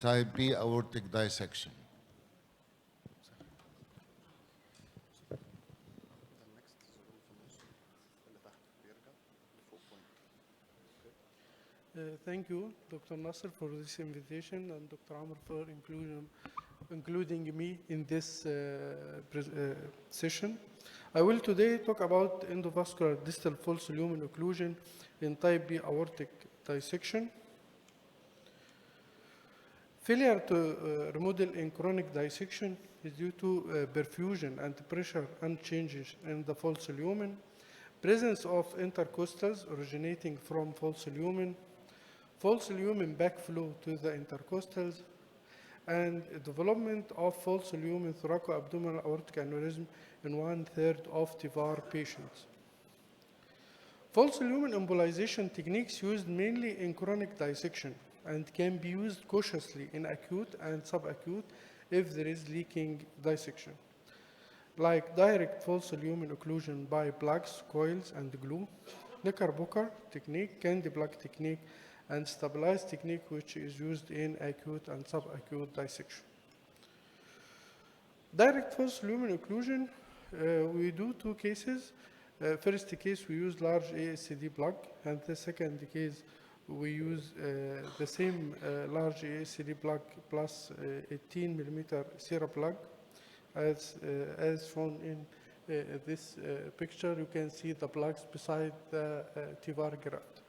Type B aortic dissection. Thank you, Dr. Nasser, for this invitation, and Dr. Amr for including me in this session. I will today talk about endovascular distal false lumen occlusion in type B aortic dissection. Failure to remodel in chronic dissection is due to perfusion and pressure and changes in the false lumen, presence of intercostals originating from false lumen backflow to the intercostals, and development of false lumen thoracoabdominal aortic aneurysm in 1/3 of TIVAR patients. False lumen embolization techniques used mainly in chronic dissection and can be used cautiously in acute and subacute if there is leaking dissection, like direct false lumen occlusion by plugs, coils, and glue, Knickerbocker technique, candy plug technique, and stabilized technique, which is used in acute and subacute dissection. Direct false lumen occlusion, we do two cases. First case, we use large ASCD plug, and the second case, we use the same large ASCD plug plus 18 millimeter Sierra plug, as shown in this picture. You can see the plugs beside the TIVAR graft.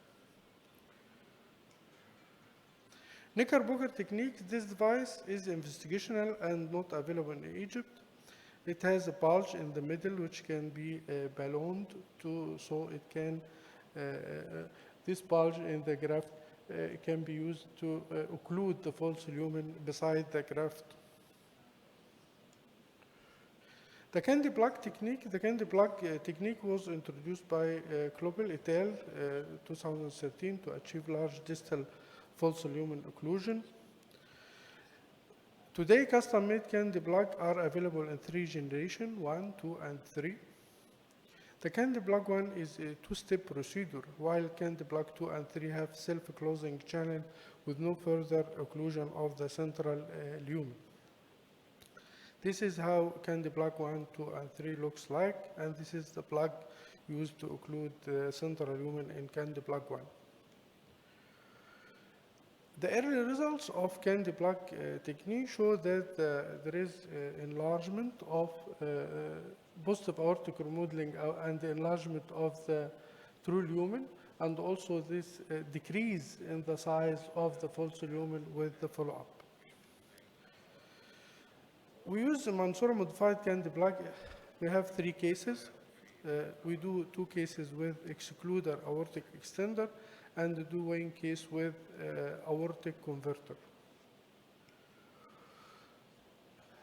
Knickerbocker technique, this device is investigational and not available in Egypt. It has a bulge in the middle which can be ballooned so it can, this bulge in the graft can be used to occlude the false lumen beside the graft. The candy plug technique was introduced by Klobel et al. 2013 to achieve large distal false lumen occlusion. Today, custom-made candy plug are available in 3 generations, 1, 2, and 3. The candy plug 1 is a 2-step procedure, while candy plug 2 and 3 have self-closing channel with no further occlusion of the central lumen. This is how candy plug 1, 2, and 3 looks like, and this is the plug used to occlude the central lumen in candy plug 1. The early results of candy plug technique show that there is enlargement of positive aortic remodeling and enlargement of the true lumen, and also this decrease in the size of the false lumen with the follow-up. We use the Mansoura modified candy plug. We have 3 cases. We do 2 cases with excluder aortic extender, and do 1 case with aortic converter.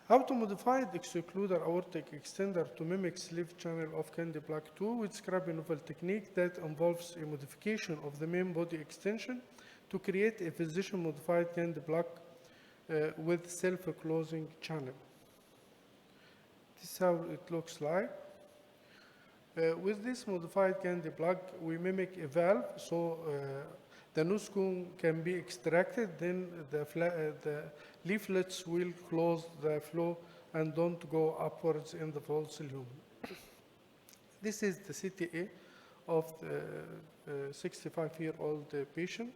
How to modify the excluder aortic extender to mimic sleeve channel of candy plug 2? We describe a novel technique that involves a modification of the main body extension to create a physician-modified candy plug with self-closing channel. This is how it looks like. With this modified candy plug, we mimic a valve, so the nose cone can be extracted, then the leaflets will close the flow and don't go upwards in the false lumen. This is the CTA of the 65-year-old patient.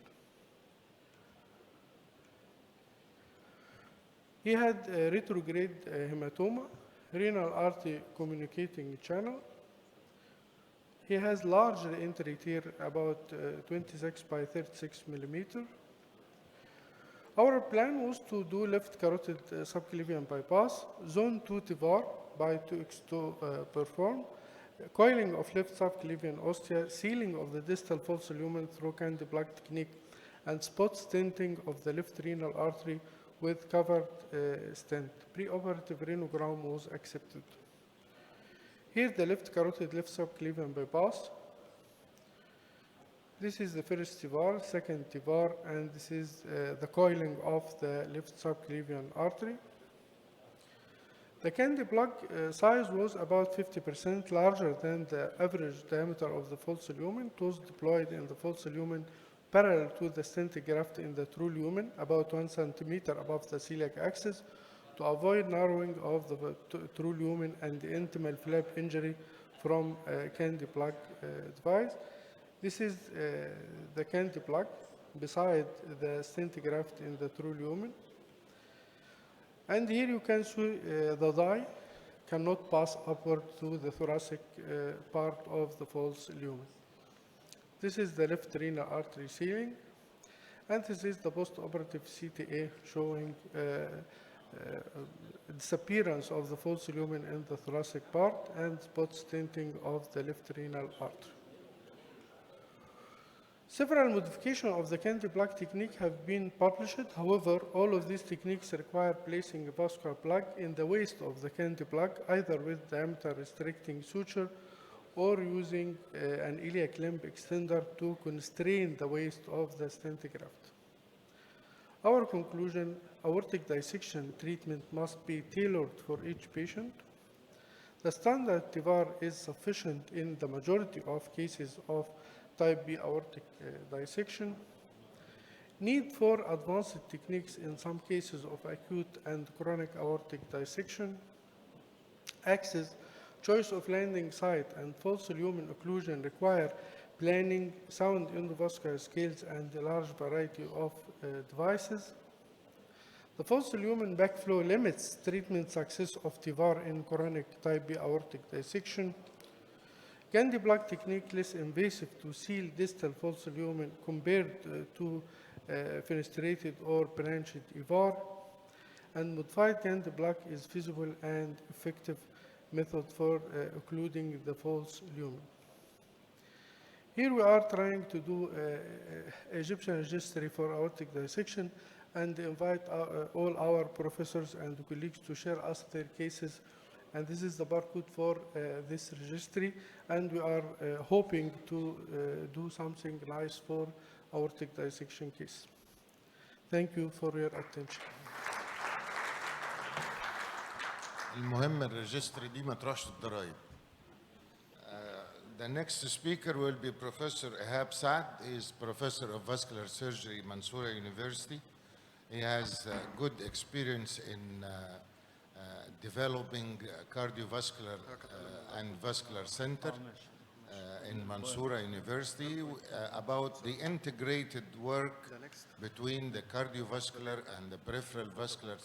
He had a retrograde hematoma, renal artery communicating channel. He has large entry tear, about 26 by 36 millimeter. Our plan was to do left carotid subclavian bypass, zone 2 TIVAR by 2x2 perform, coiling of left subclavian ostia, sealing of the distal false lumen through candy plug technique, and spot stenting of the left renal artery with covered stent. Preoperative renogram was accepted. Here the left carotid left subclavian bypass. This is the first TIVAR, second TIVAR, and this is the coiling of the left subclavian artery. The candy plug size was about 50% larger than the average diameter of the false lumen. It was deployed in the false lumen parallel to the stent graft in the true lumen, about 1 centimeter above the celiac axis, to avoid narrowing of the true lumen and the intimal flap injury from candy plug device. This is the candy plug beside the stent graft in the true lumen. And here you can see the dye cannot pass upward to the thoracic part of the false lumen. This is the left renal artery sealing, and this is the post-operative CTA showing disappearance of the false lumen in the thoracic part and spot stenting of the left renal artery. Several modifications of the candy plug technique have been published. However, all of these techniques require placing a vascular plug in the waist of the candy plug, either with diameter restricting suture or using an iliac limb extender to constrain the waist of the stent graft. Our conclusion: aortic dissection treatment must be tailored for each patient. The standard TIVAR is sufficient in the majority of cases of type B aortic dissection. Need for advanced techniques in some cases of acute and chronic aortic dissection. Access, choice of landing site, and false lumen occlusion require planning, sound endovascular scales, and a large variety of devices. The false lumen backflow limits treatment success of TIVAR in chronic type B aortic dissection. Candy plug technique less invasive to seal distal false lumen compared to fenestrated or branched EVAR, and modified candy plug is feasible and effective method for occluding the false lumen. Here we are trying to do Egyptian registry for aortic dissection and invite all our professors and colleagues to share us their cases. And this is the barcode for this registry, and we are hoping to do something nice for aortic dissection case. Thank you for your attention. المهم الريجستري دي ما تروحش الضرايب. The next speaker will be Professor Ehab Saad. He is Professor of Vascular Surgery, Mansoura University. He has good experience in developing cardiovascular and vascular center in Mansoura University about the integrated work between the cardiovascular and the peripheral vascular